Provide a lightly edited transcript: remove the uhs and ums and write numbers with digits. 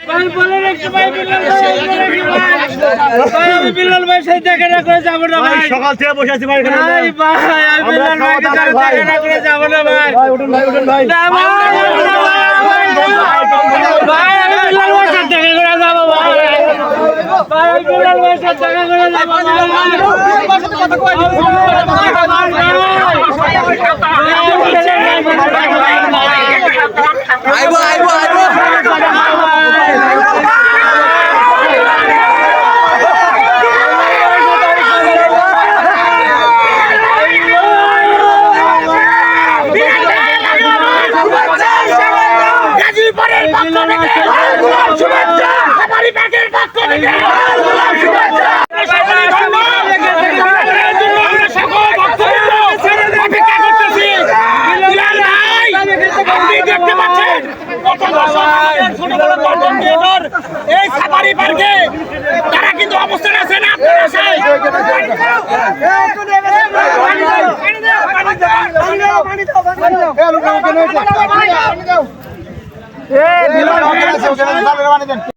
ভাই বলেন একটু ভাই বিল্লাল ভাই সেই দেখা না করে যাবো না ভাই সকাল থেকে বসে আছি ভাই এখানে ভাই ভাই আমি বিল্লাল ভাইকে দেখা না করে যাবো না ভাই উঠুন ভাই না ভাই ভাই আমি বিল্লাল ভাইয়ের সাথে দেখা করে যাবো ভাই ভাই আমি বিল্লাল ভাইয়ের সাথে দেখা করে যাবো আইবো আইবো আইবো গাজীপুরের পক্ষ থেকে শুভেচ্ছা সবারই ব্যাগের পক্ষ থেকে শুভেচ্ছা এই সাফারি পার্কে তারা কিন্তু অবস্থান আছে না আপনারা